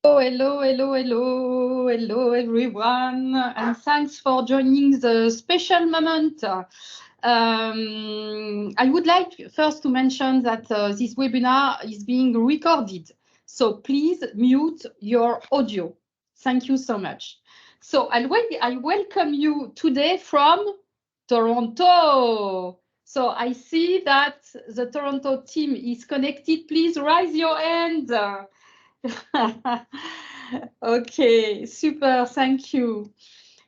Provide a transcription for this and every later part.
Hello, everyone, and thanks for joining the special moment. I would like first to mention that this webinar is being recorded, so please mute your audio. Thank you so much. So I welcome you today from Toronto. So I see that the Toronto team is connected. Please raise your hand. Okay, super, thank you.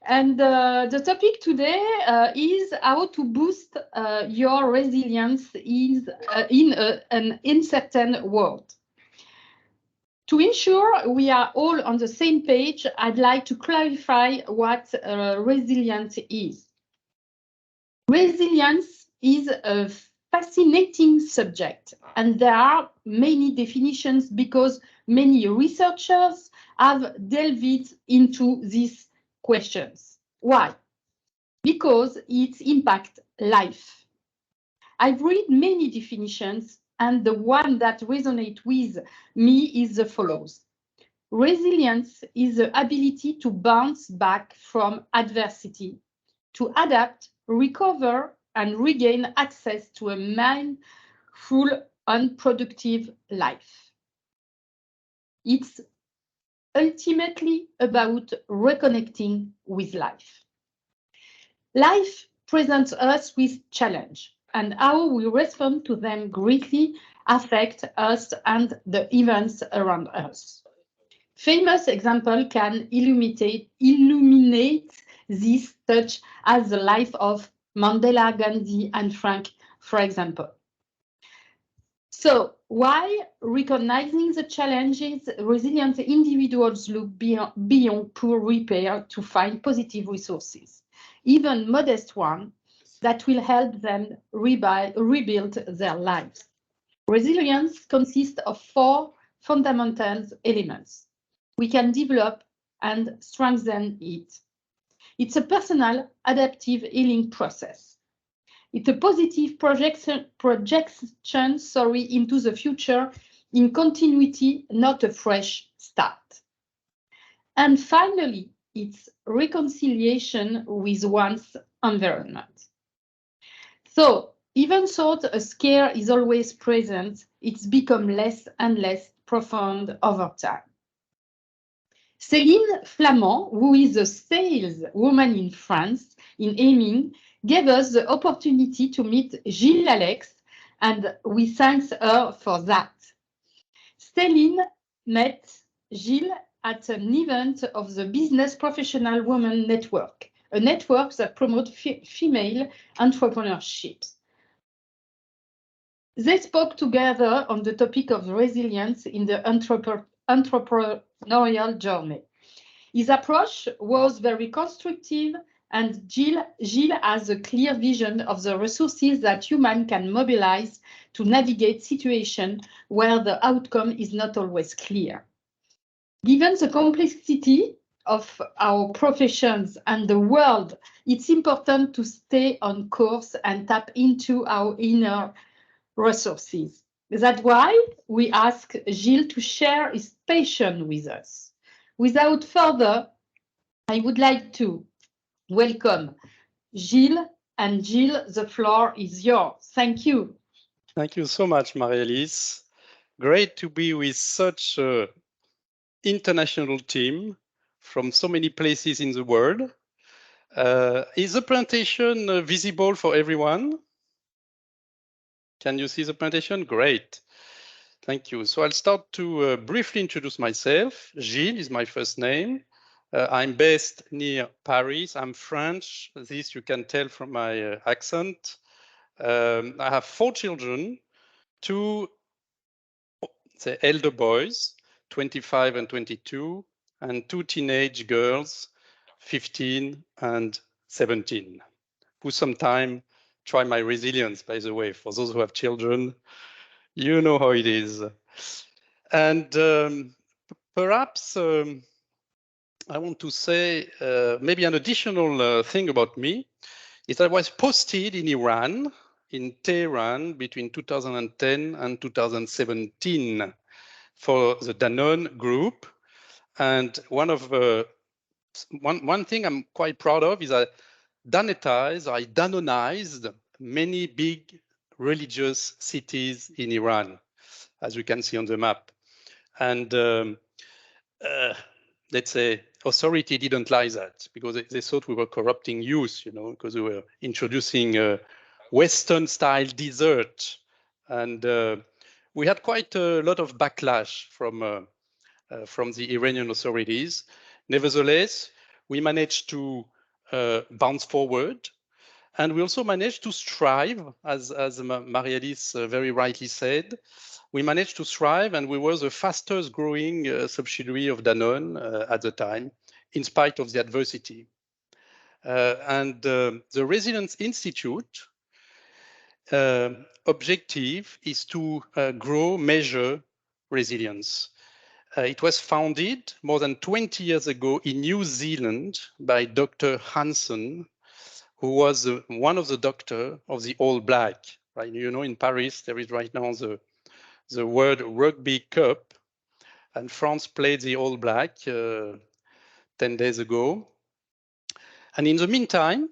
And the topic today is how to boost your resilience in an uncertain world. To ensure we are all on the same page, I'd like to clarify what resilience is. Resilience is a fascinating subject, and there are many definitions because many researchers have delved into these questions. Why? Because it impacts life. I've read many definitions, and the one that resonates with me is the follows. Resilience is the ability to bounce back from adversity, to adapt, recover, and regain access to a mindful and productive life. It's ultimately about reconnecting with life. Life presents us with challenge, and how we respond to them greatly affect us and the events around us. Famous example can illuminate this, such as the life of Mandela, Gandhi, and Frank, for example. So, while recognizing the challenges, resilient individuals look beyond poor repair to find positive resources, even modest ones, that will help them rebuild their lives. Resilience consists of 4 fundamental elements. We can develop and strengthen it. It's a personal adaptive healing process. It's a positive projection into the future in continuity, not a fresh start. And finally, it's reconciliation with one's environment. So, even though a scare is always present, it's become less and less profound over time. Céline Flamand, who is a saleswoman in France, in aiming, gave us the opportunity to meet Gilles ALEX, and we thank her for that. Céline met Gilles at an event of the Business Professional Women Network, a network that promotes female entrepreneurship. They spoke together on the topic of resilience in the entrepreneurial journey. His approach was very constructive, and Gilles has a clear vision of the resources that humans can mobilize to navigate situations where the outcome is not always clear. Given the complexity of our professions and the world, it's important to stay on course and tap into our inner resources. That's why we ask Gilles to share his passion with us. Without further, I would like to welcome Gilles, and Gilles, the floor is yours. Thank you. Thank you so much, Marie-Elise. Great to be with such an international team from so many places in the world. Is the presentation visible for everyone? Can you see the presentation? Great. Thank you. So I'll start to briefly introduce myself. Gilles is my first name. I'm based near Paris. I'm French. This you can tell from my accent. I have 4 children, 2 elder boys, 25 and 22, and 2 teenage girls, 15 and 17, who sometime try my resilience, by the way. For those who have children, you know how it is. And perhaps I want to say maybe an additional thing about me is that I was posted in Iran, in Tehran, between 2010 and 2017 for the Danone Group. And one thing I'm quite proud of is I Danonized many big religious cities in Iran, as you can see on the map. And let's say authority didn't like that because they thought we were corrupting youth, because we were introducing Western style dessert. And we had quite a lot of backlash from the Iranian authorities. Nevertheless, we managed to bounce forward. And we also managed to strive, as Marie-Alice very rightly said. We managed to thrive, and we were the fastest growing subsidiary of Danone at the time, in spite of the adversity. And the Resilience Institute objective is to grow, measure resilience. It was founded more than 20 years ago in New Zealand by Dr. Hansen, who was one of the doctors of the All Black. Right? In Paris, there is right now the World Rugby Cup, and France played the All Black 10 days ago. And in the meantime,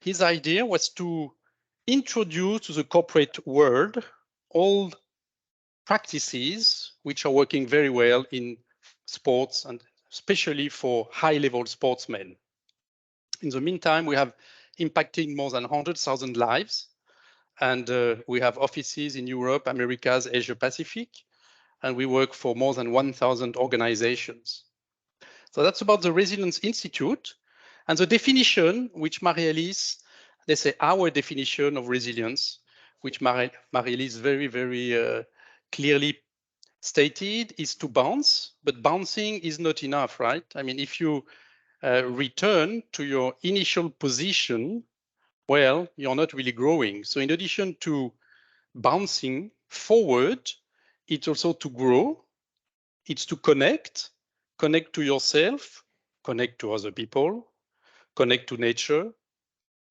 his idea was to introduce to the corporate world all practices which are working very well in sports, and especially for high-level sportsmen. In the meantime, we have impacting more than 100,000 lives, and we have offices in Europe, Americas, Asia Pacific, and we work for more than 1,000 organizations. So that's about the Resilience Institute. And the definition, which Marie-Alice, they say our definition of resilience, which Marie-Alice very, very clearly stated, is to bounce, but bouncing is not enough, right? I mean, if you return to your initial position, well, you're not really growing. So in addition to bouncing forward, it's also to grow, it's to connect to yourself, connect to other people, connect to nature,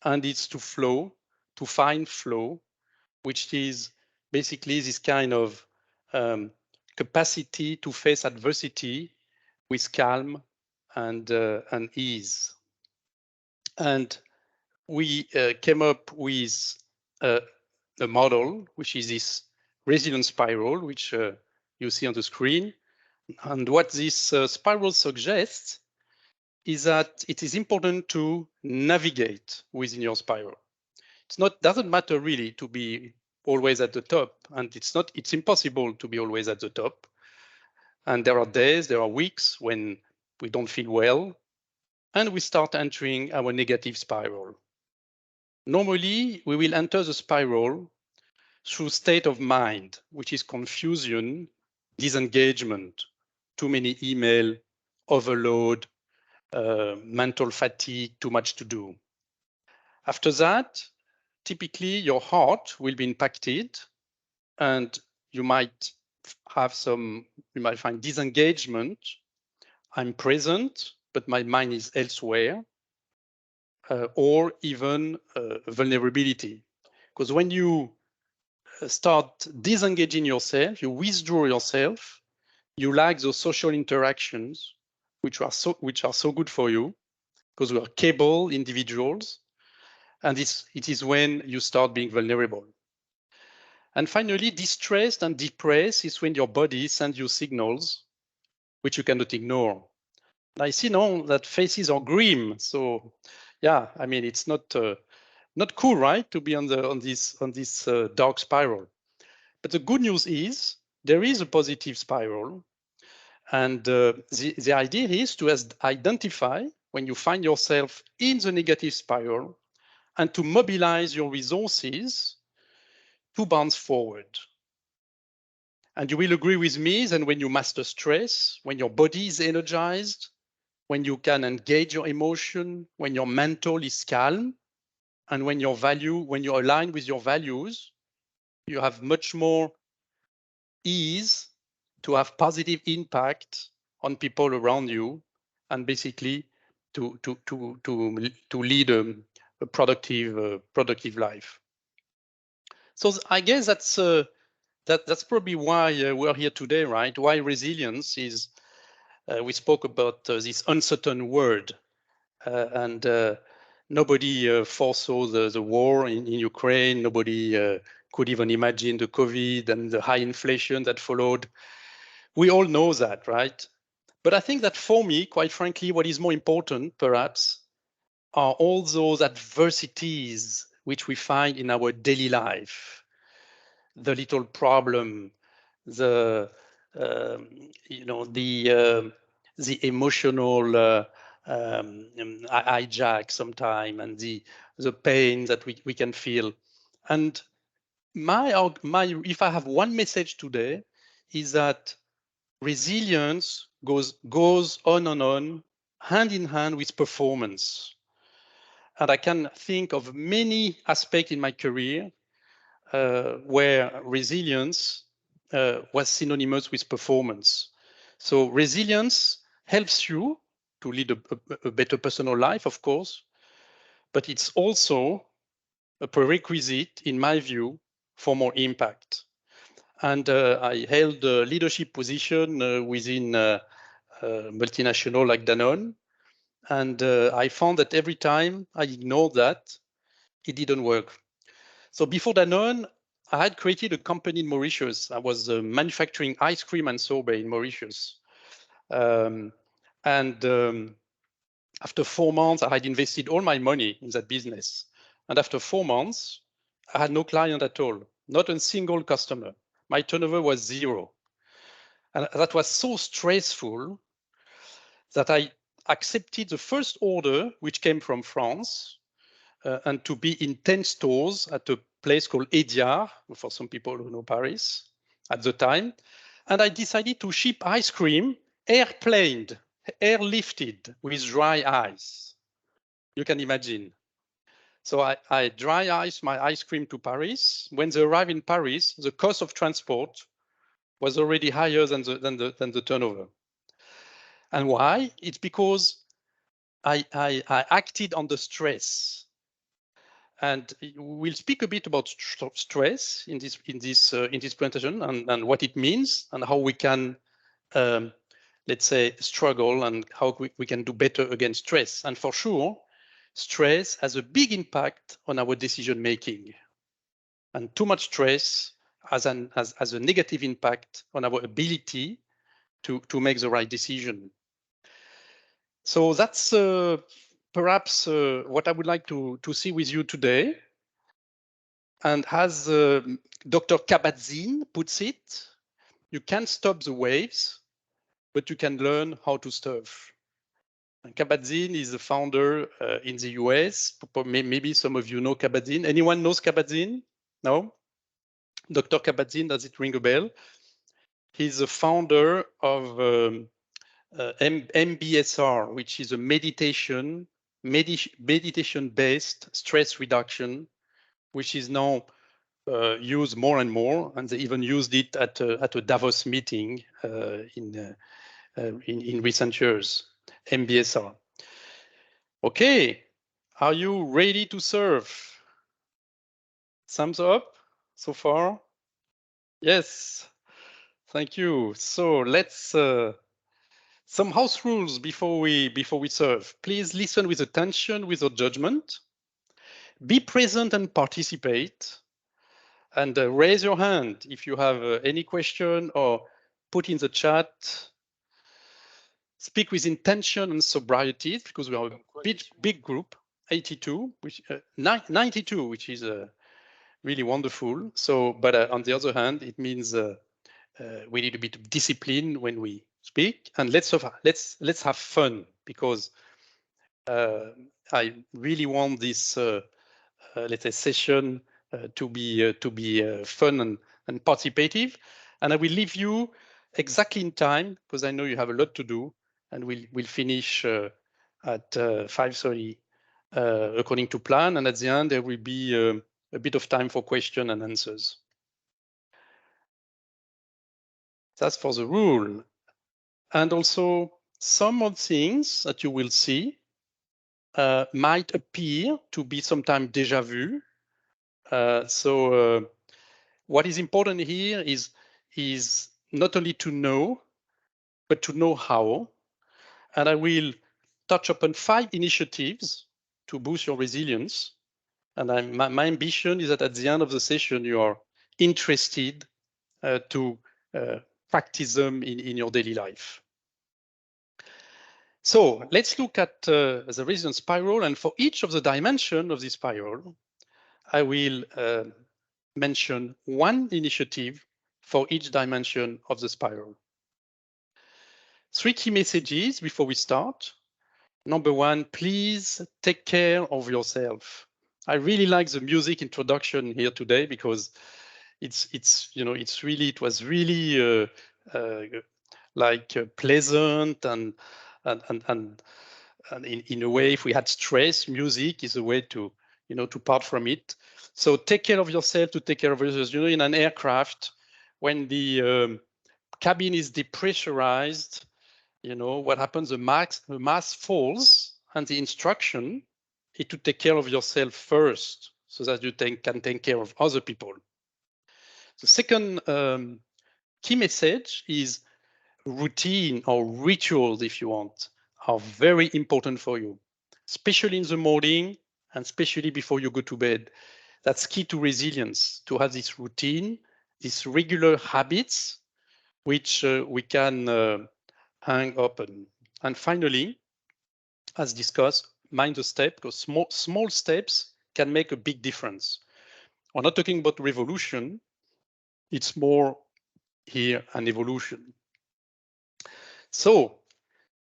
and it's to flow, to find flow, which is basically this kind of capacity to face adversity with calm and ease. And we came up with a model, which is this resilience spiral, which you see on the screen. And what this spiral suggests is that it is important to navigate within your spiral. Doesn't matter really to be always at the top, and it's impossible to be always at the top. And there are days, there are weeks when we don't feel well, and we start entering our negative spiral. Normally, we will enter the spiral through state of mind, which is confusion, disengagement, too many email, overload, mental fatigue, too much to do. After that, typically your heart will be impacted, and you might find disengagement. I'm present, but my mind is elsewhere, or even vulnerability. Because when you start disengaging yourself, you withdraw yourself, you lack those social interactions, which are so good for you, because we are capable individuals, and it is when you start being vulnerable. And finally, distressed and depressed is when your body sends you signals which you cannot ignore. I see now that faces are grim, so yeah, I mean it's not cool, right, to be on this dark spiral. But the good news is there is a positive spiral, and the idea is to identify when you find yourself in the negative spiral and to mobilize your resources to bounce forward. And you will agree with me that when you master stress, when your body is energized, when you can engage your emotion, when your mental is calm, and when you're aligned with your values, you have much more ease to have positive impact on people around you, and basically to lead a productive life. So I guess that's probably why we're here today, right? Why resilience is we spoke about this uncertain world, and nobody foresaw the war in Ukraine. Nobody could even imagine the COVID and the high inflation that followed. We all know that, right? But I think that for me, quite frankly, what is more important, perhaps, are all those adversities which we find in our daily life. The little problem, the the emotional hijack sometime, and the pain that we can feel. And my if I have one message today, is that resilience goes on and on, hand in hand with performance. And I can think of many aspects in my career where resilience was synonymous with performance. So resilience helps you to lead a better personal life, of course, but it's also a prerequisite, in my view, for more impact. And I held a leadership position within multinational like Danone. And I found that every time I ignored that, it didn't work. So before Danone, I had created a company in Mauritius. I was manufacturing ice cream and sorbet in Mauritius. After 4 months, I had invested all my money in that business. And after 4 months, I had no client at all, not a single customer. My turnover was 0. And that was so stressful that I accepted the first order, which came from France, and to be in 10 stores at a place called Ediard, for some people who know Paris at the time. And I decided to ship ice cream airplaned, airlifted with dry ice. You can imagine. So I dry ice my ice cream to Paris. When they arrive in Paris, the cost of transport was already higher than the turnover. And why? It's because I acted under stress. And we'll speak a bit about stress in this presentation, and what it means, and how we can, let's say, struggle, and how we can do better against stress. And for sure, stress has a big impact on our decision making, and too much stress has a negative impact on our ability to make the right decision. So that's perhaps what I would like to see with you today. And as Dr. Kabat-Zinn puts it, you can't stop the waves, but you can learn how to surf. And Kabat-Zinn is the founder in the US. Maybe some of you know Kabat-Zinn. Anyone knows Kabat-Zinn? No? Dr. Kabat-Zinn, does it ring a bell? He's the founder of MBSR, which is a meditation-based stress reduction, which is now used more and more, and they even used it at a Davos meeting in recent years. MBSR. Okay, are you ready to surf? Thumbs up so far? Yes, thank you. So let's some house rules before we surf. Please listen with attention, without judgment. Be present and participate. And raise your hand if you have any question, or put in the chat. Speak with intention and sobriety, because we are a big group, 82, 92, which is really wonderful. So, but on the other hand, it means we need a bit of discipline when we speak, and let's have fun, because I really want this let's say session to be fun and participative. And I will leave you exactly in time, because I know you have a lot to do, and we'll finish at 5:30 according to plan. And at the end, there will be a bit of time for question and answers. That's for the rule. And also, some of things that you will see might appear to be sometimes déjà vu. So what is important here is not only to know, but to know how. and I will touch upon 5 initiatives to boost your resilience. And my ambition is that at the end of the session, you are interested to practice them in your daily life. So let's look at the resilience spiral, and for each of the dimensions of this spiral, I will mention one initiative for each dimension of the spiral. 3 key messages before we start. Number 1, please take care of yourself. I really like the music introduction here today because it was really pleasant and in a way, if we had stress, music is a way to part from it. So take care of yourself to take care of others. In an aircraft, when the cabin is depressurized, what happens? The mass falls, and the instruction is to take care of yourself first, so that you can take care of other people. The second key message is routine or rituals, if you want, are very important for you, especially in the morning and especially before you go to bed. That's key to resilience, to have this routine, these regular habits, which we can hang up on. And finally, as discussed, mind the step, because small steps can make a big difference. We're not talking about revolution. It's more here an evolution. So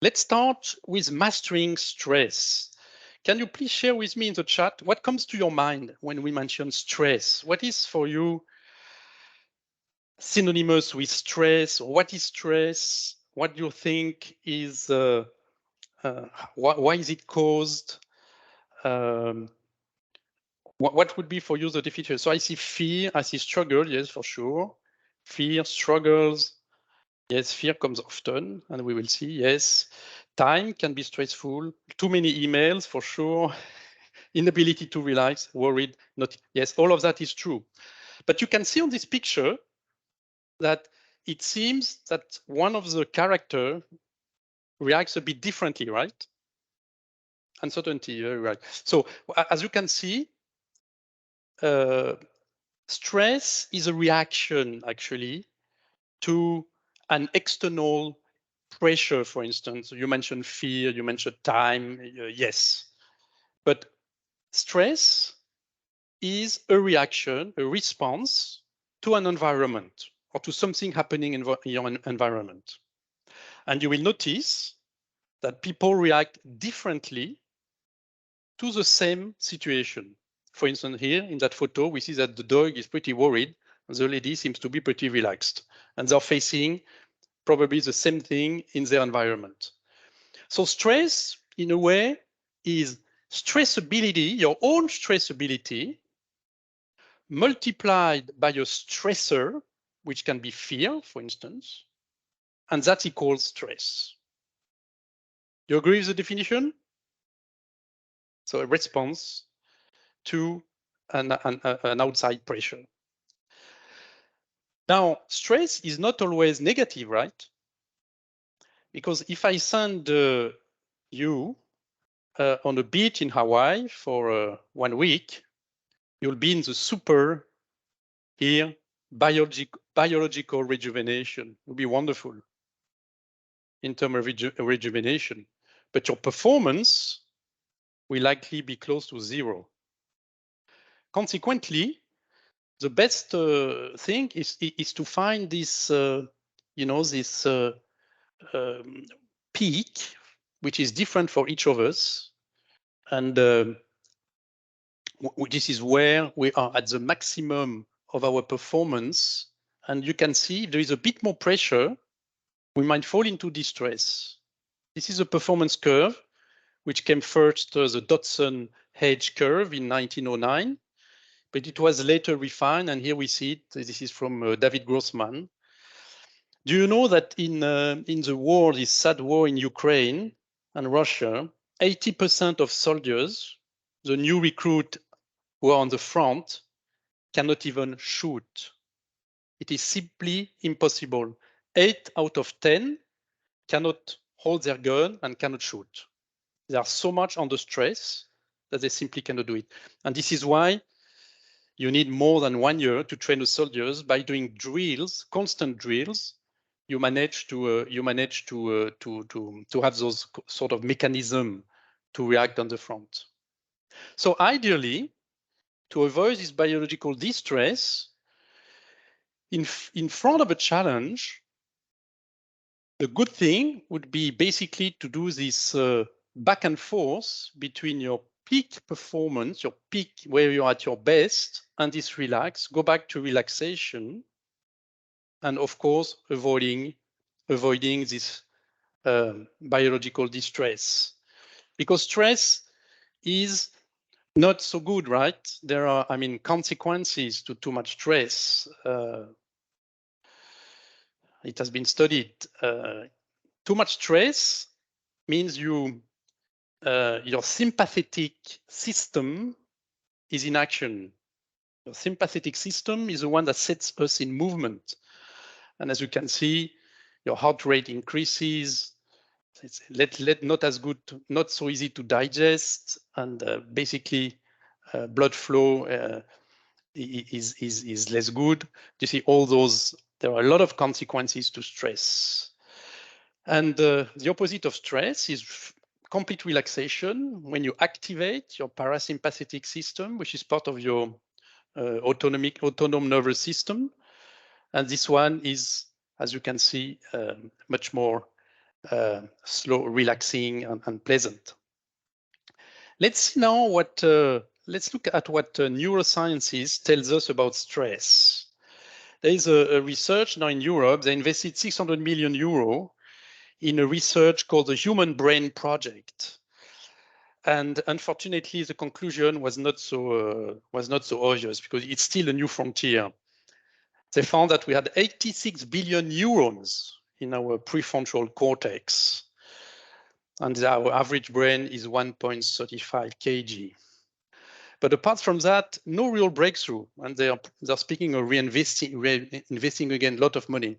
let's start with mastering stress. Can you please share with me in the chat what comes to your mind when we mention stress? What is for you synonymous with stress? What is stress? What do you think is, why is it caused? What would be for you the definition? So I see fear, I see struggle, yes, for sure. Fear, struggles, yes, fear comes often, and we will see, yes. Time can be stressful, too many emails, for sure. Inability to relax, worried, not, yes, all of that is true. But you can see on this picture that it seems that one of the characters reacts a bit differently, right? Uncertainty, right. So as you can see, stress is a reaction, actually, to an external pressure, for instance. You mentioned fear, you mentioned time, yes. But stress is a reaction, a response to an environment or to something happening in your environment. And you will notice that people react differently to the same situation. For instance, here in that photo, we see that the dog is pretty worried and the lady seems to be pretty relaxed. And they're facing probably the same thing in their environment. So stress, in a way, is stressability, your own stressability, multiplied by a stressor, which can be fear, for instance, and that equals stress. You agree with the definition? So a response to an outside pressure. Now, stress is not always negative, right? Because if I send you on a beach in Hawaii for 1 week, you'll be in the super here, biological rejuvenation. It would be wonderful in terms of rejuvenation. But your performance will likely be close to 0. Consequently, the best thing is to find this, this peak, which is different for each of us. And this is where we are at the maximum of our performance. And you can see if there is a bit more pressure, we might fall into distress. This is a performance curve, which came first the Dodson Hedge curve in 1909, but it was later refined, and here we see it. This is from David Grossman. Do you know that in the war, this sad war in Ukraine and Russia, 80% of soldiers, the new recruit who are on the front, cannot even shoot. It is simply impossible. 8 out of 10 cannot hold their gun and cannot shoot. They are so much under stress that they simply cannot do it. And this is why you need more than 1 year to train the soldiers. By doing drills, constant drills, you manage to have those sort of mechanism to react on the front. So ideally, to avoid this biological distress, in front of a challenge, the good thing would be basically to do this back and forth between your peak performance, your peak where you're at your best, and this relax, go back to relaxation, and of course, avoiding this biological distress. Because stress is not so good, right? There are, I mean, consequences to too much stress. It has been studied. Too much stress means your sympathetic system is in action. Your sympathetic system is the one that sets us in movement. And as you can see, your heart rate increases. It's not as good, not so easy to digest, and basically blood flow is less good. You see all those, there are a lot of consequences to stress. And the opposite of stress is complete relaxation, when you activate your parasympathetic system, which is part of your autonomous nervous system. And this one is, as you can see, much more slow, relaxing, and pleasant. Let's see now what, let's look at what neurosciences tells us about stress. There is a research now in Europe. They invested 600 million euro in a research called the Human Brain Project. And unfortunately, the conclusion was not so obvious, because it's still a new frontier. They found that we had 86 billion neurons in our prefrontal cortex, and our average brain is 1.35 kg. But apart from that, no real breakthrough, and they're speaking of reinvesting again a lot of money.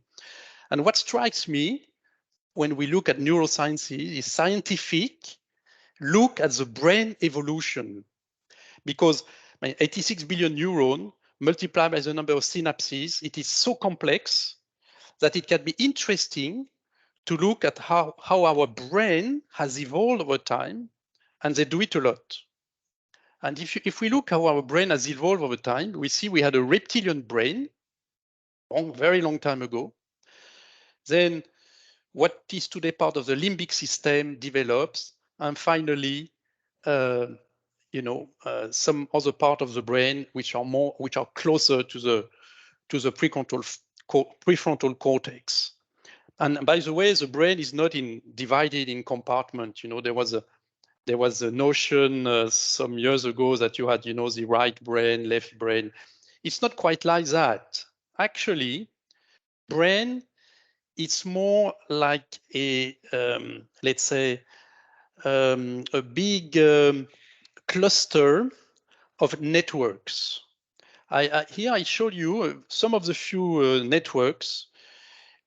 And what strikes me when we look at neurosciences is scientific look at the brain evolution, because 86 billion neurons multiplied by the number of synapses, it is so complex that it can be interesting to look at how our brain has evolved over time, and they do it a lot. And if we look how our brain has evolved over time, we see we had a reptilian brain, very long time ago. Then what is today part of the limbic system develops, and finally, some other part of the brain which are closer to the prefrontal cortex. And by the way, the brain is not divided in compartments. You know, there was a notion some years ago that you had, the right brain, left brain. It's not quite like that. Actually, brain, it's more like a, let's say, a big cluster of networks. Here I showed you some of the few networks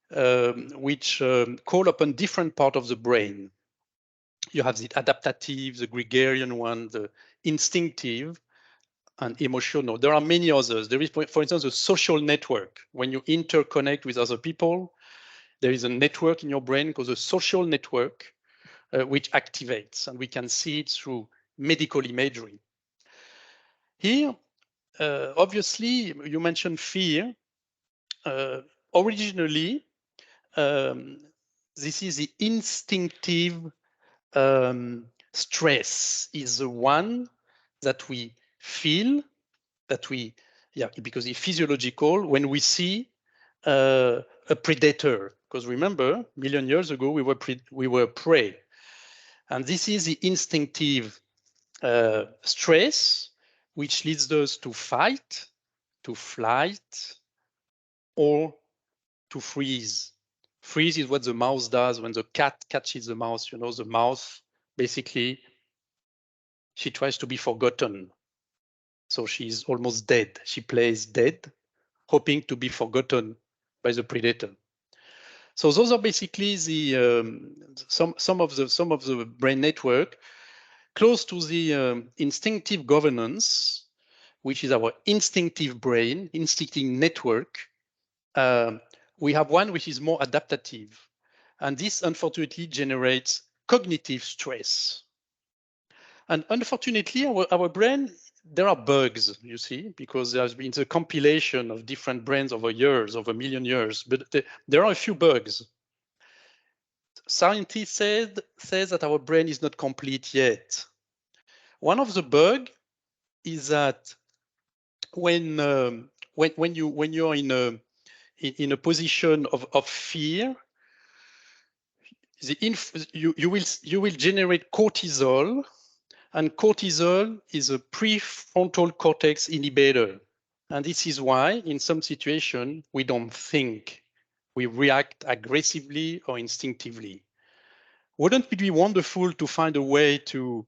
which call upon different parts of the brain. You have the adaptive, the gregarian one, the instinctive, and emotional. There are many others. There is, for instance, a social network. When you interconnect with other people, there is a network in your brain called a social network, which activates, and we can see it through medical imagery. Here, obviously, you mentioned fear. Originally, this is the instinctive stress, is the one that we feel, because it's physiological when we see a predator. Because remember, a million years ago, we were prey. And this is the instinctive stress, which leads us to fight, to flight, or to freeze. Freeze is what the mouse does when the cat catches the mouse. You know, the mouse, basically, she tries to be forgotten. So she's almost dead. She plays dead, hoping to be forgotten by the predator. So those are basically the some of the brain network close to the instinctive governance, which is our instinctive brain, instinctive network. We have one which is more adaptative, and this unfortunately generates cognitive stress. And unfortunately, our brain, there are bugs, you see, because there's been a compilation of different brains over years, over a million years, but there are a few bugs. Scientists says that our brain is not complete yet. One of the bugs is that when you're in a position of fear, you will generate cortisol, and cortisol is a prefrontal cortex inhibitor. And this is why in some situations we don't think, we react aggressively or instinctively. Wouldn't it be wonderful to find a way to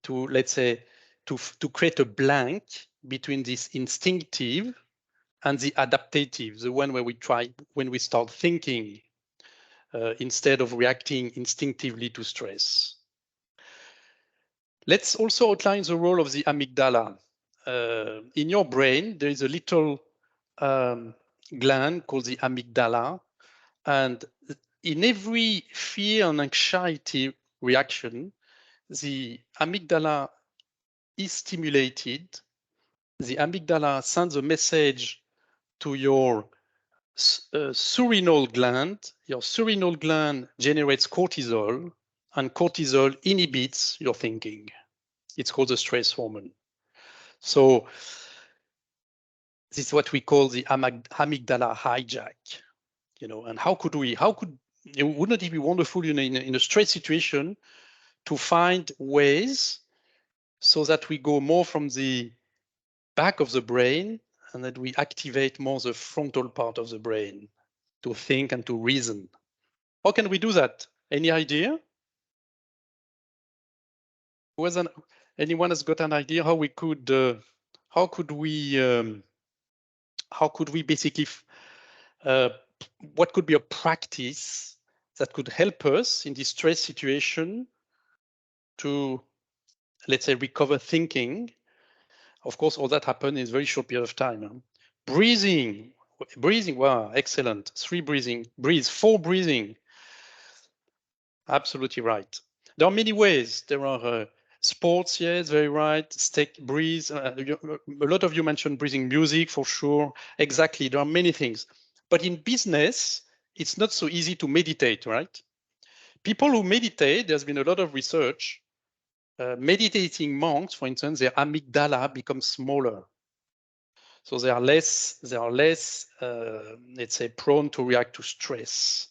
let's say to create a blank between this instinctive and the adaptative, the one where when we start thinking instead of reacting instinctively to stress. Let's also outline the role of the amygdala. In your brain, there is a little gland called the amygdala, and in every fear and anxiety reaction, the amygdala is stimulated. The amygdala sends a message to your surenal gland. Your surenal gland generates cortisol, and cortisol inhibits your thinking. It's called the stress hormone. So this is what we call the amygdala hijack. And wouldn't it be wonderful in a stress situation to find ways so that we go more from the back of the brain and that we activate more the frontal part of the brain to think and to reason. How can we do that? Any idea? Anyone has got an idea how we could how could we basically what could be a practice that could help us in this stress situation to, let's say, recover thinking? Of course, all that happened in a very short period of time. Huh? Breathing, wow, excellent. 3 breathing, 4 breathing. Absolutely right. There are many ways. There are sports, yes, very right. Breathe. A lot of you mentioned breathing, music for sure. Exactly, there are many things. But in business, it's not so easy to meditate, right? People who meditate, there's been a lot of research. Meditating monks, for instance, their amygdala becomes smaller. So they are less, let's say, prone to react to stress.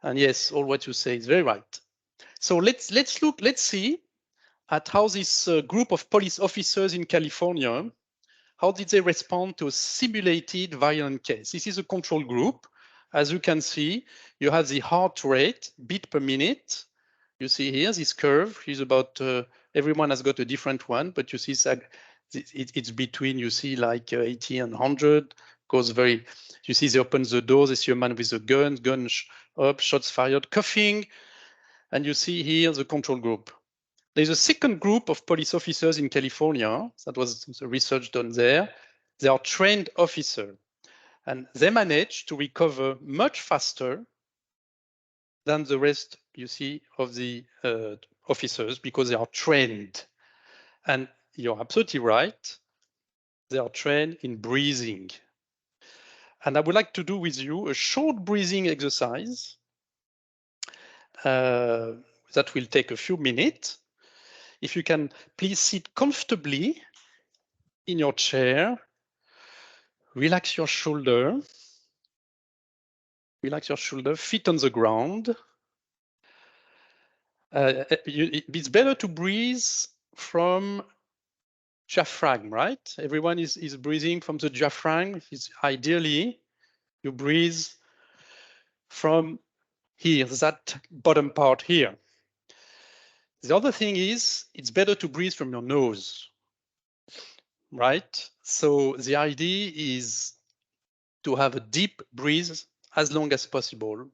And yes, all what you say is very right. So let's see at how this group of police officers in California, how did they respond to a simulated violent case? This is a control group. As you can see, you have the heart rate, beat per minute. You see here, this curve is about, everyone has got a different one, but you see it's between, you see, like 80 and 100, goes very, you see they open the door, they see a man with a gun up, shots fired, coughing, and you see here the control group. There's a second group of police officers in California, that was the research done there. They are trained officers, and they manage to recover much faster than the rest, you see, of the officers because they are trained. And you're absolutely right. They are trained in breathing. And I would like to do with you a short breathing exercise that will take a few minutes. If you can please sit comfortably in your chair, relax your shoulder, feet on the ground. It's better to breathe from diaphragm, right? Everyone is breathing from the diaphragm. Ideally, you breathe from here, that bottom part here. The other thing is, it's better to breathe from your nose, right? So the idea is to have a deep breath as long as possible.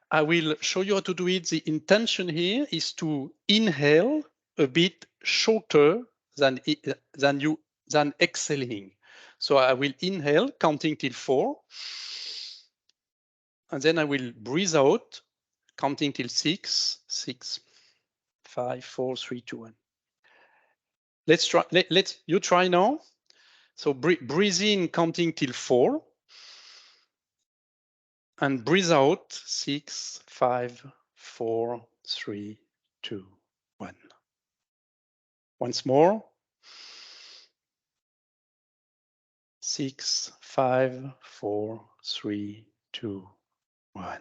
I will show you how to do it. The intention here is to inhale a bit shorter than exhaling. So I will inhale, counting till 4. And then I will breathe out, counting till 6, 6, 5, 4, 3, 2, 1. Let's try. You try now. So breathe in, counting till 4. And breathe out, 6, 5, 4, 3, 2, 1. Once more. 6, 5, 4, 3, 2, 1.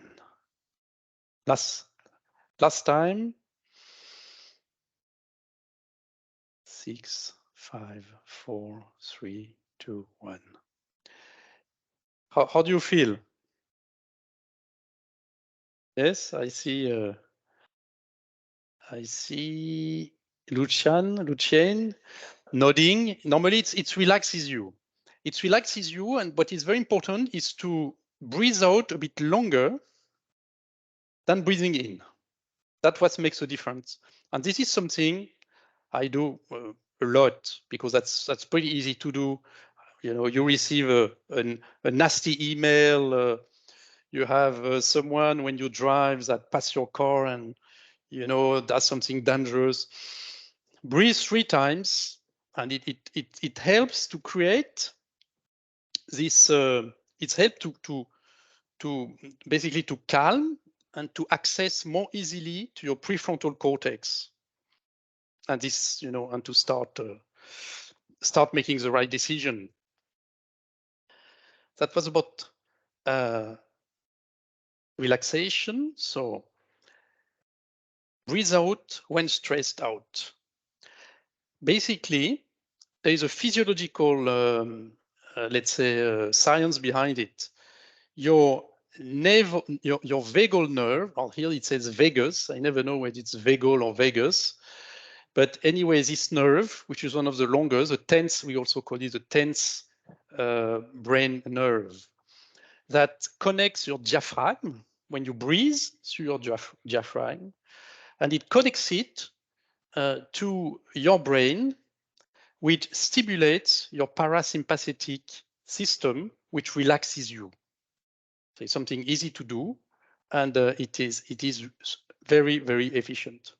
Last time. 6, 5, 4, 3, 2, 1. How do you feel? Yes, I see. I see Lucien nodding. Normally, it relaxes you. It relaxes you, and what is very important is to breathe out a bit longer than breathing in. That's what makes a difference. And this is something I do a lot because that's pretty easy to do. You know, you receive a nasty email. You have someone when you drive that pass your car and you know does something dangerous. Breathe 3 times, and it helps to create this. It's helped to basically to calm and to access more easily to your prefrontal cortex. And this, you know, and to start making the right decision. That was about relaxation. So breathe out when stressed out. Basically, there is a physiological, let's say, science behind it. Your vagal nerve, or here it says vagus. I never know whether it's vagal or vagus. But anyway, this nerve, which is one of the longest, the tense, we also call it the tense brain nerve, that connects your diaphragm when you breathe through your diaphragm, and it connects it to your brain, which stimulates your parasympathetic system, which relaxes you. So it's something easy to do, and it is very, very efficient.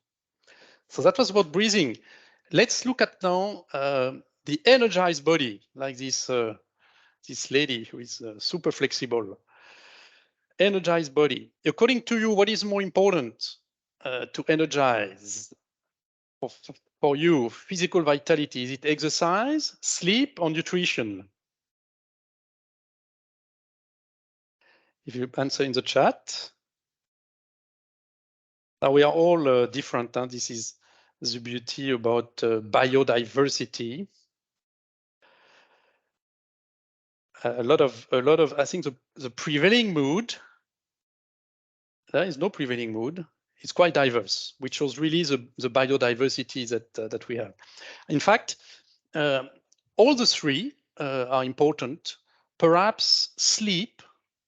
So that was about breathing. Let's look at now the energized body, like this lady who is super flexible. Energized body. According to you, what is more important to energize for you? Physical vitality, is it exercise, sleep, or nutrition? If you answer in the chat. Now we are all different. Huh? This is the beauty about biodiversity. A lot of, I think the prevailing mood, there is no prevailing mood. It's quite diverse, which shows really the biodiversity that we have. In fact, all the 3 are important. Perhaps sleep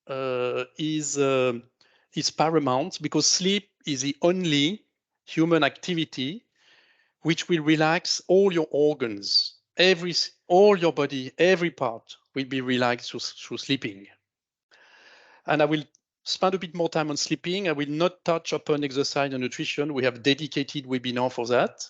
is paramount because sleep is the only human activity which will relax all your organs, all your body, every part will be relaxed through sleeping. And I will spend a bit more time on sleeping. I will not touch upon exercise and nutrition. We have dedicated webinar for that.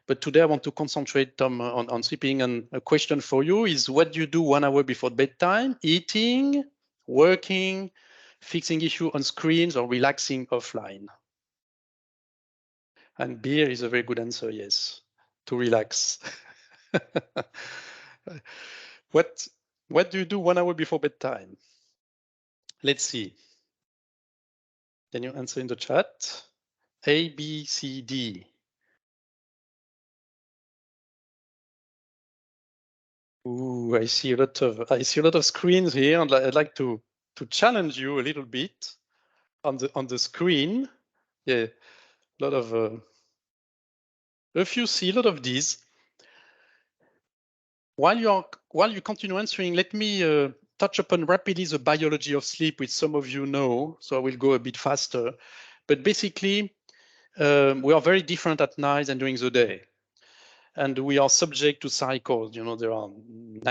But today I want to concentrate on sleeping. And a question for you is, what do you do 1 hour before bedtime? Eating, working, fixing issue on screens, or relaxing offline? And beer is a very good answer, yes, to relax. What do you do 1 hour before bedtime? Let's see. Can you answer in the chat? A, B, C, D. Ooh, I see a lot of screens here, and I'd like to challenge you a little bit on the screen. Yeah, a lot of if you see a lot of these. While you continue answering, let me touch upon rapidly the biology of sleep, which some of you know, so I will go a bit faster. But basically, we are very different at night and during the day. And we are subject to cycles. You know, there are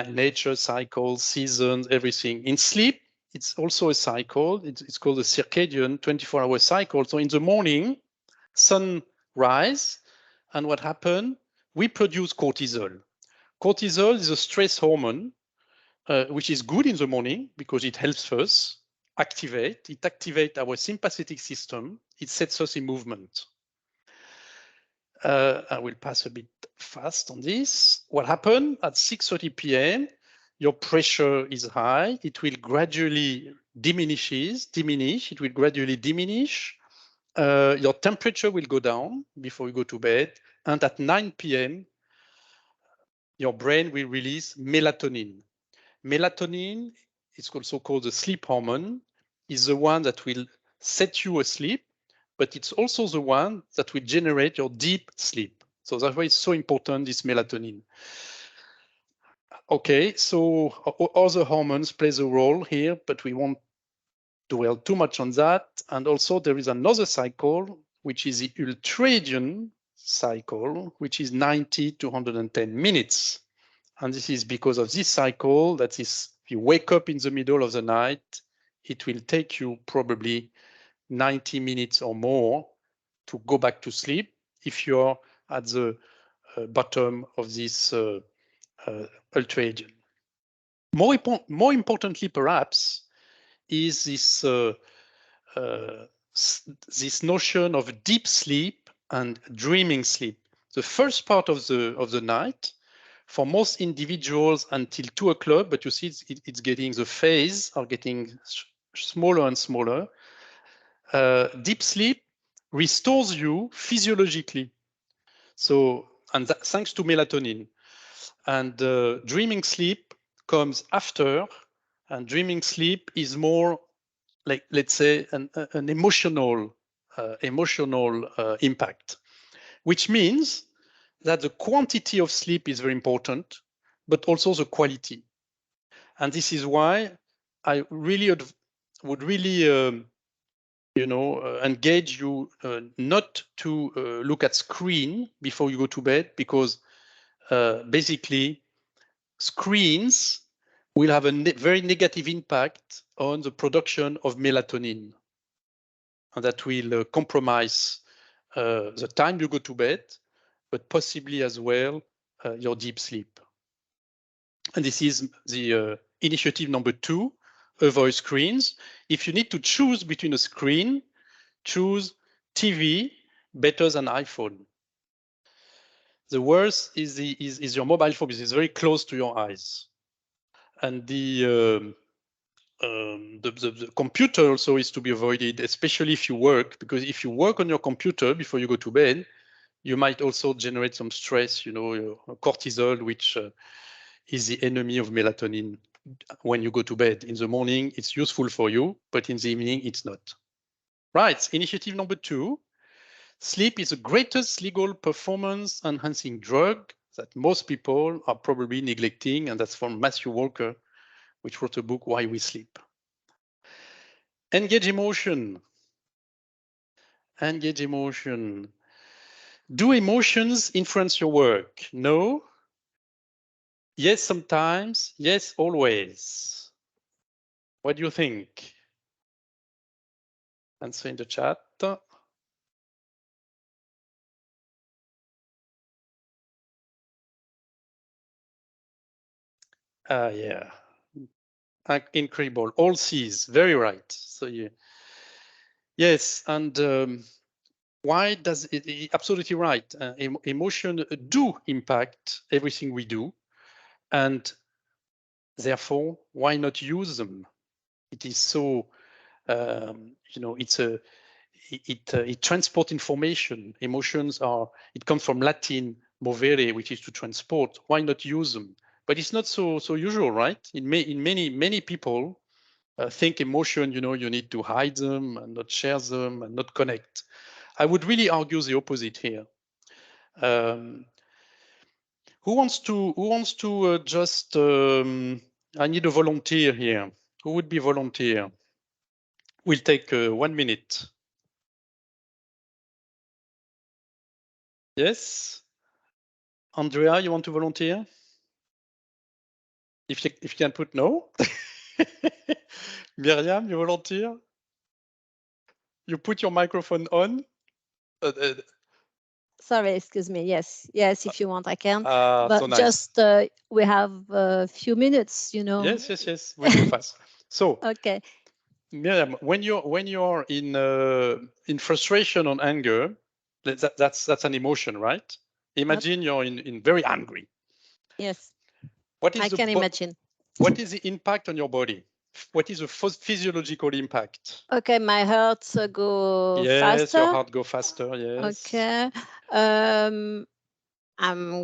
nature cycles, seasons, everything. In sleep, it's also a cycle. It's called a circadian 24-hour cycle. So in the morning, sunrise, and what happened? We produce cortisol. Cortisol is a stress hormone, which is good in the morning because it helps us activate. It activates our sympathetic system. It sets us in movement. I will pass a bit fast on this. What happened at 6:30 p.m., your pressure is high. It will gradually diminish. It will gradually diminish. Your temperature will go down before you go to bed. And at 9 p.m., your brain will release melatonin. Melatonin, it's also called the sleep hormone, is the one that will set you asleep, but it's also the one that will generate your deep sleep. So that's why it's so important, this melatonin. Okay, so other hormones plays a role here, but we won't dwell too much on that. And also there is another cycle, which is the ultradian cycle, which is 90 to 110 minutes. And this is because of this cycle, that is, if you wake up in the middle of the night, it will take you probably 90 minutes or more to go back to sleep if you're at the bottom of this ultradian. More importantly, perhaps, is this notion of deep sleep and dreaming sleep. The first part of the night, for most individuals until 2 o'clock, but you see it's getting, the phase are getting smaller and smaller. Deep sleep restores you physiologically. So, and that, thanks to melatonin. And dreaming sleep comes after, and dreaming sleep is more like, let's say, an emotional impact, which means that the quantity of sleep is very important, but also the quality. And this is why I really would really, engage you not to look at screen before you go to bed, because basically screens will have a very negative impact on the production of melatonin, and that will compromise the time you go to bed, but possibly as well your deep sleep. And this is the initiative number 2, avoid screens. If you need to choose between a screen, choose TV better than iPhone. The worst is your mobile phone, because it's very close to your eyes. And the computer also is to be avoided, especially if you work, because if you work on your computer before you go to bed, you might also generate some stress, cortisol, which is the enemy of melatonin. When you go to bed in the morning, it's useful for you, but in the evening, it's not. Right, initiative number 2. Sleep is the greatest legal performance enhancing drug that most people are probably neglecting, and that's from Matthew Walker, which wrote a book, Why We Sleep. Engage emotion. Engage emotion. Do emotions influence your work? No. Yes, sometimes. Yes, always. What do you think? Answer in the chat. Yeah. Incredible. All C's. Very right. So yeah. Yes, and why does it? Absolutely right. Emotion do impact everything we do, and therefore, why not use them? It is so, it transport information. Emotions it comes from Latin movere, which is to transport. Why not use them? But it's not so usual, right? In many people think emotion, you need to hide them and not share them and not connect. I would really argue the opposite here. Who wants to just I need a volunteer here. Who would be volunteer? We'll take 1 minute. Yes? Andrea, you want to volunteer? If you can put no. Miriam, you volunteer? You put your microphone on. Sorry, excuse me. Yes, if you want, I can. But so nice. just we have a few minutes, you know. Yes. We'll go fast. So, okay. Miriam, when you're in frustration or anger, that's an emotion, right? Imagine you're in very angry. Yes. What is I can imagine. What is the impact on your body? What is the physiological impact? Okay, my heart go faster. Yes, your heart go faster. Yes. Okay. I'm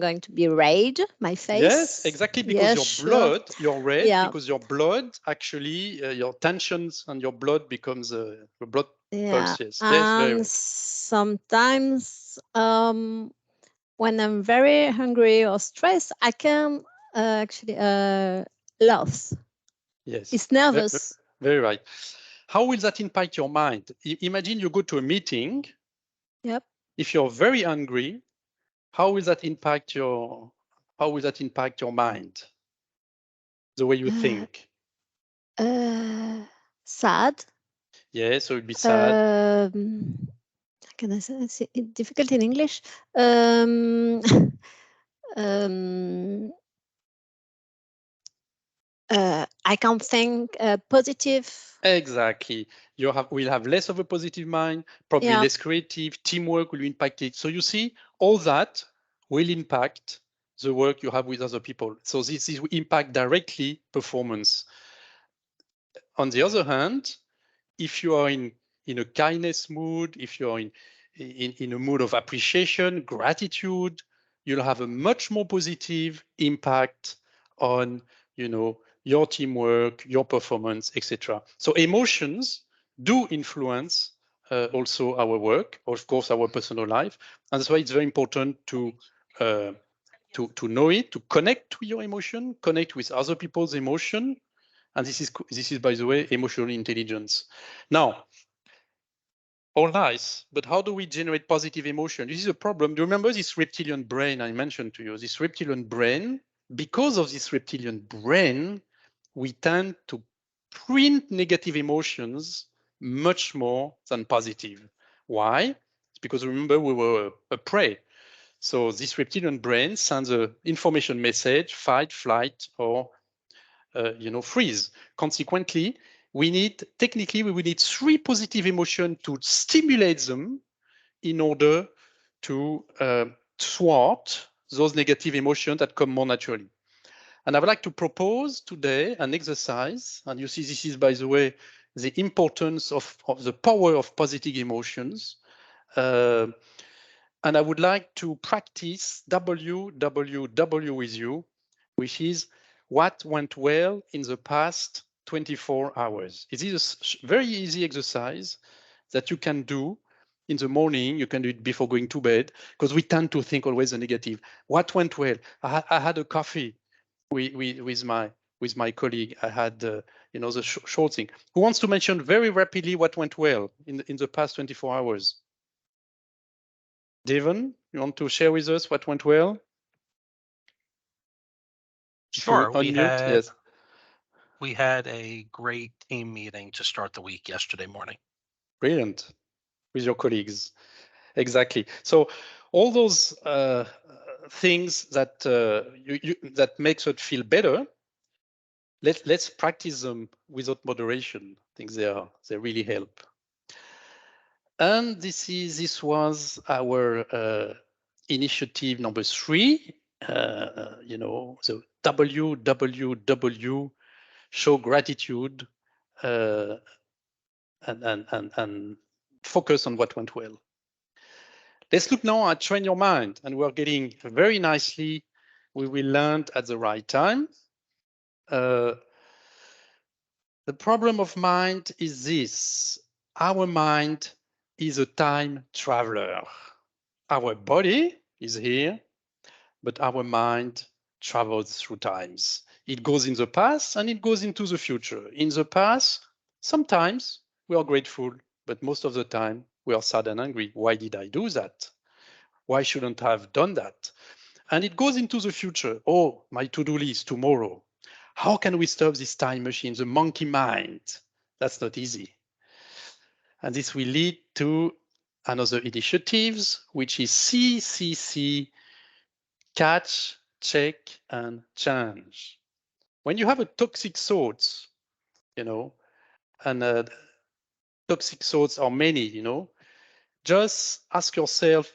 going to be red, my face. Yes, exactly, because your blood, you're red, because your blood actually, your tensions and your blood becomes your blood pulses. Yes, very right. Sometimes when I'm very hungry or stressed, I can actually laugh. Yes. It's nervous. Very right. How will that impact your mind? Imagine you go to a meeting. Yep. If you're very angry, how will that impact your mind? The way you think. Sad. Yeah, so it'd be sad. Can I say it's difficult in English? I can't think positive. Exactly. We'll have less of a positive mind, probably less creative, teamwork will be impacted. So you see, all that will impact the work you have with other people. So this will impact directly performance. On the other hand, if you are in a kindness mood, if you're in a mood of appreciation, gratitude, you'll have a much more positive impact on, your teamwork, your performance, etc. So emotions do influence also our work, of course, our personal life, and that's why it's very important to know it, to connect to your emotion, connect with other people's emotion. And this is, by the way, emotional intelligence. Now, all nice, but how do we generate positive emotion? This is a problem. Do you remember this reptilian brain I mentioned to you? This reptilian brain, because of this reptilian brain, we tend to print negative emotions much more than positive. Why? It's because remember we were a prey. So this reptilian brain sends an information message, fight, flight, or freeze. Consequently, we need 3 positive emotions to stimulate them in order to thwart those negative emotions that come more naturally. And I would like to propose today an exercise, and you see this is, by the way, the importance of the power of positive emotions. And I would like to practice WWW with you, which is what went well in the past 24 hours. It is a very easy exercise that you can do in the morning. You can do it before going to bed, because we tend to think always the negative. What went well? I had a coffee with my colleague. I had the short thing. Who wants to mention very rapidly what went well in the past 24 hours? Devon, you want to share with us what went well? Sure. Yes. We had a great team meeting to start the week yesterday morning. Brilliant. With your colleagues. Exactly. So all those things that that makes us feel better, let's practice them without moderation. I think they really help. And this was our initiative number 3. The WWW, show gratitude and focus on what went well. Let's look now at train your mind, and we're getting very nicely. We will land at the right time. The problem of mind is this: our mind is a time traveler. Our body is here, but our mind travels through times. It goes in the past and it goes into the future. In the past, sometimes we are grateful, but most of the time we are sad and angry. Why did I do that? Why shouldn't I have done that? And it goes into the future. Oh, my to-do list tomorrow. How can we stop this time machine, the monkey mind? That's not easy. And this will lead to another initiatives, which is CCC, catch, check, and change. When you have a toxic thoughts, and toxic thoughts are many, just ask yourself,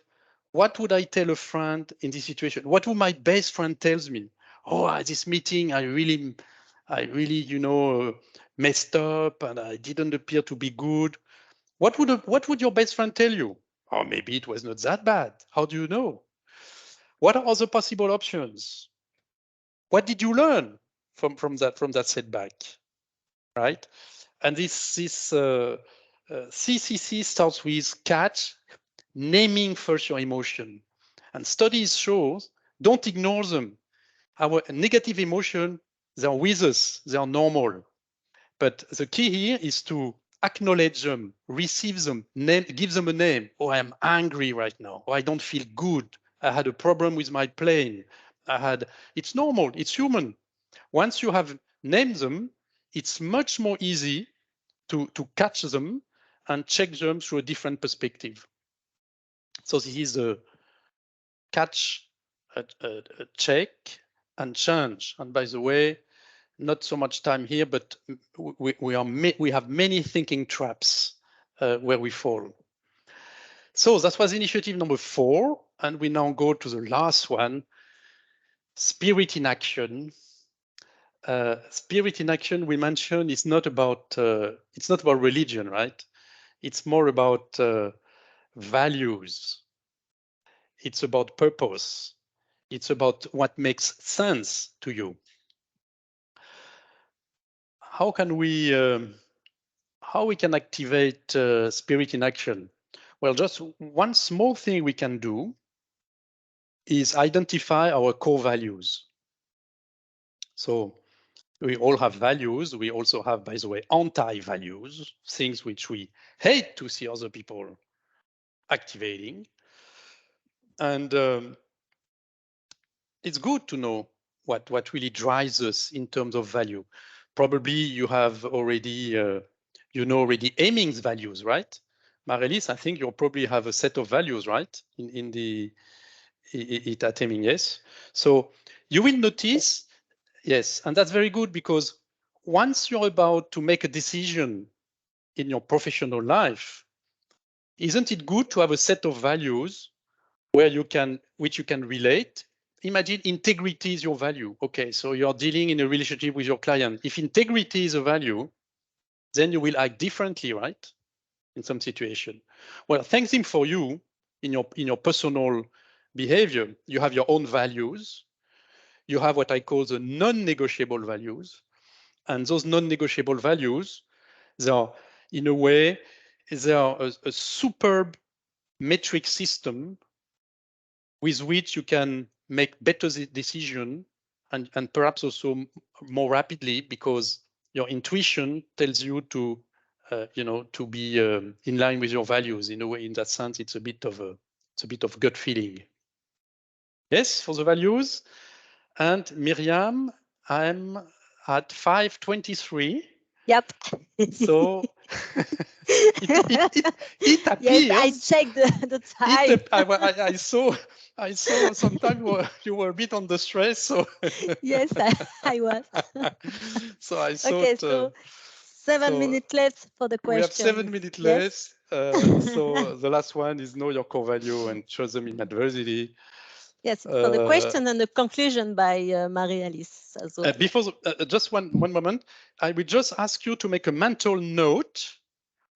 what would I tell a friend in this situation? What would my best friend tells me? Oh, at this meeting, I really, messed up and I didn't appear to be good. What would your best friend tell you? Oh, maybe it was not that bad. How do you know? What are other possible options? What did you learn from that setback, right? And this CCC starts with catch, naming first your emotion. And studies show, don't ignore them. Our negative emotion, they're with us, they are normal. But the key here is to acknowledge them, receive them, give them a name. Oh, I'm angry right now. Oh, I don't feel good. I had a problem with my plane. It's normal, it's human. Once you have named them, it's much more easy to catch them and check them through a different perspective. So this is a catch, a check, and change. And by the way, not so much time here, but we have many thinking traps where we fall. So that was initiative number 4, and we now go to the last one, spirit in action. Spirit in action, we mentioned, is not about religion, right? It's more about values. It's about purpose. It's about what makes sense to you. How can we can activate spirit in action? Well, just one small thing we can do is identify our core values. So we all have values. We also have, by the way, anti-values, things which we hate to see other people activating. And it's good to know what really drives us in terms of value. Probably you have already, already aiming's values, right? Marie-Lise, I think you'll probably have a set of values, right? At aiming, yes. So you will notice, yes, and that's very good because once you're about to make a decision in your professional life, isn't it good to have a set of values which you can relate? Imagine integrity is your value. Okay, so you're dealing in a relationship with your client. If integrity is a value, then you will act differently, right? In some situation. Well, thank him for you in your personal behavior. You have your own values. You have what I call the non-negotiable values. And those non-negotiable values, they are, in a way, they are a superb metric system with which you can make better decision and perhaps also more rapidly because your intuition tells you to to be in line with your values. In a way, in that sense, it's a bit of gut feeling. Yes, for the values. And Miriam, I'm at 5:23. Yep. So it appears. Yes, I checked the time. I saw sometimes you were a bit under stress. So yes, I was. So I thought. Okay, so 7 minutes left for the question. We have 7 minutes yes? left. So the last one is know your core value and choose them in adversity. Yes, for the question and the conclusion by Marie-Alice as well. Before just one moment, I will just ask you to make a mental note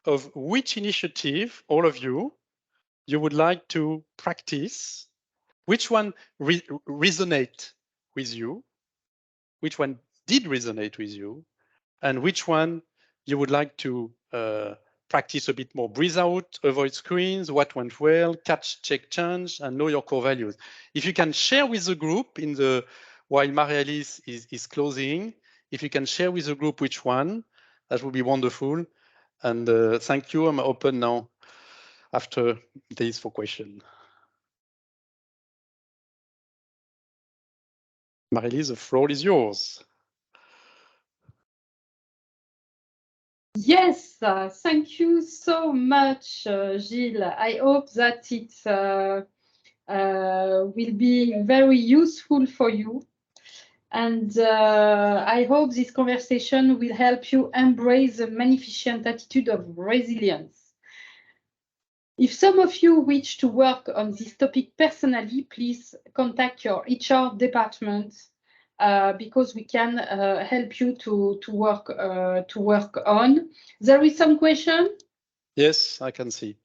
of which initiative, all of you would like to practice, which one resonate with you, which one did resonate with you, and which one you would like to practice a bit more. Breathe out, avoid screens, what went well, catch, check, change, and know your core values. If you can share with the group in the while Marie-Alice is closing, if you can share with the group which one, that would be wonderful. And thank you. I'm open now after this for question. Marie-Alice, the floor is yours. Yes, thank you so much, Gilles. I hope that it will be very useful for you. And I hope this conversation will help you embrace the magnificent attitude of resilience. If some of you wish to work on this topic personally, please contact your HR department because we can help you to work on. There is some question? Yes, I can see.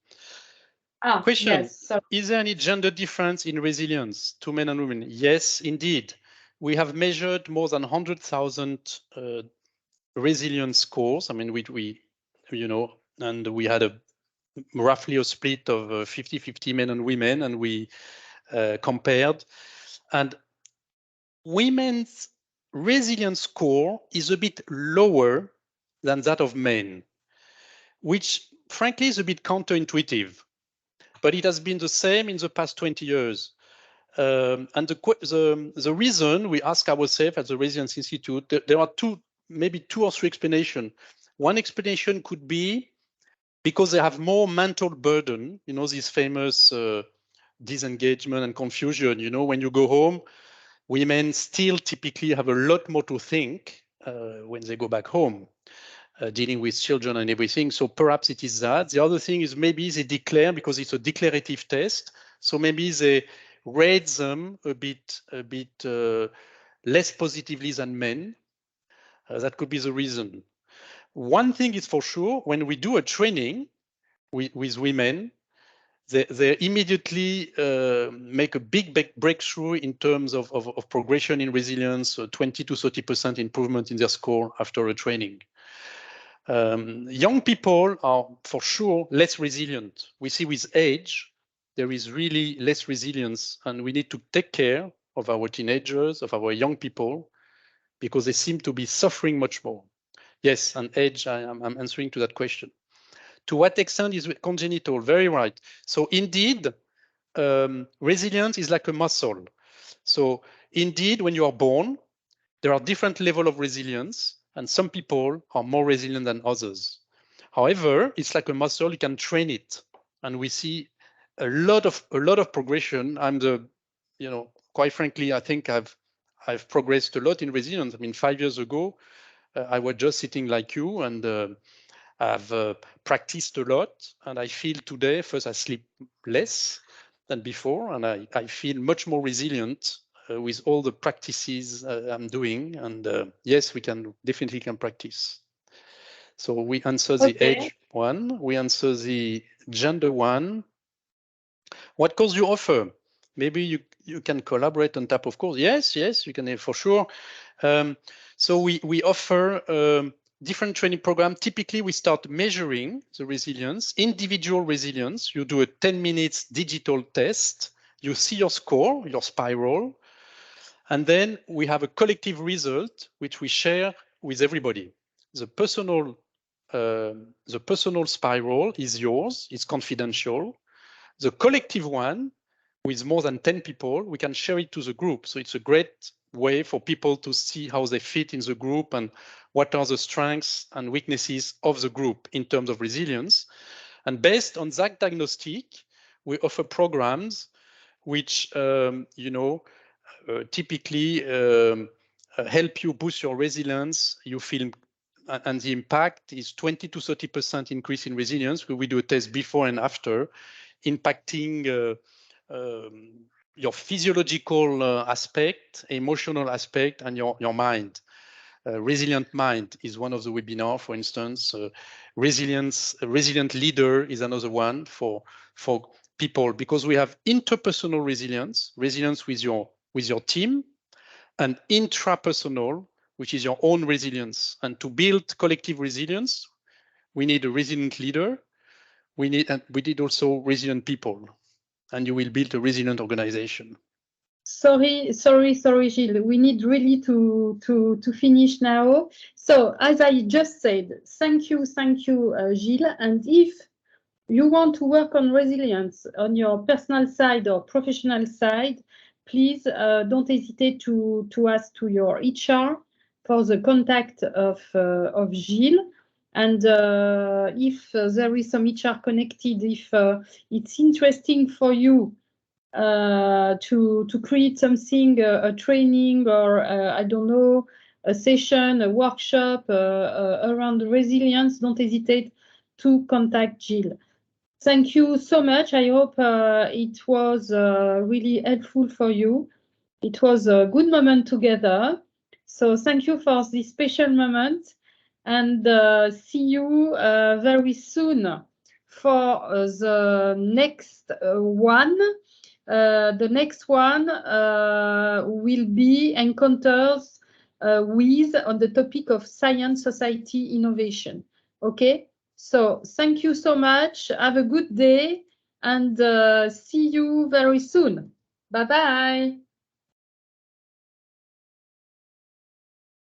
Question, yes. So, is there any gender difference in resilience to men and women? Yes, indeed. We have measured more than 100,000 resilience scores. I mean, we, you know, and we had a roughly a split of 50-50 men and women, and we compared. And women's resilience score is a bit lower than that of men, which frankly is a bit counterintuitive, but it has been the same in the past 20 years. And the reason we ask ourselves at the Resilience Institute, there are maybe two or three explanations. One explanation could be because they have more mental burden, you know, these famous disengagement and confusion. You know, when you go home, women still typically have a lot more to think when they go back home, dealing with children and everything. So perhaps it is that. The other thing is maybe they declare, because it's a declarative test, so maybe they rate them a bit less positively than men. That could be the reason. One thing is for sure, when we do a training with women, they immediately make a big breakthrough in terms of progression in resilience, 20 to 30% improvement in their score after a training. Young people are for sure less resilient. We see with age, there is really less resilience, and we need to take care of our teenagers, of our young people, because they seem to be suffering much more. Yes, and age, I'm answering to that question. To what extent is it congenital? Very right. So indeed, resilience is like a muscle. So indeed, when you are born, there are different levels of resilience, and some people are more resilient than others. However, it's like a muscle, you can train it. And we see a lot of progression. Quite frankly, I think I've progressed a lot in resilience. I mean, 5 years ago, I was just sitting like you, and I've practiced a lot, and I feel today, first I sleep less than before, and I feel much more resilient with all the practices I'm doing. And yes, we can definitely practice. So we answer the age one, we answer the gender one. What course you offer? Maybe you can collaborate on top of course. Yes, you can for sure. So we offer different training program. Typically, we start measuring the resilience, individual resilience. You do a 10 minutes digital test. You see your score, your spiral, and then we have a collective result which we share with everybody. The personal spiral is yours. It's confidential. The collective one, with more than 10 people, we can share it to the group. So it's a great way for people to see how they fit in the group and what are the strengths and weaknesses of the group in terms of resilience. And based on that diagnostic, we offer programs which, typically help you boost your resilience. You feel, and the impact is 20 to 30% increase in resilience. We do a test before and after, impacting your physiological aspect, emotional aspect, and your mind. Resilient mind is one of the webinars, for instance. Resilient leader is another one for people, because we have interpersonal resilience with your team, and intrapersonal, which is your own resilience. And to build collective resilience, we need a resilient leader. We need also resilient people, and you will build a resilient organization. Sorry, Gilles. We need really to finish now. So as I just said, thank you, Gilles. And if you want to work on resilience on your personal side or professional side, please don't hesitate to ask to your HR for the contact of Gilles. And if there is some HR connected, if it's interesting for you to create something, a training or I don't know, a session, a workshop around resilience, don't hesitate to contact Gilles. Thank you so much. I hope it was really helpful for you. It was a good moment together. So thank you for this special moment, and see you very soon for the next one. The next one will be encounters with on the topic of science, society, innovation. Okay, so thank you so much. Have a good day and see you very soon. Bye-bye.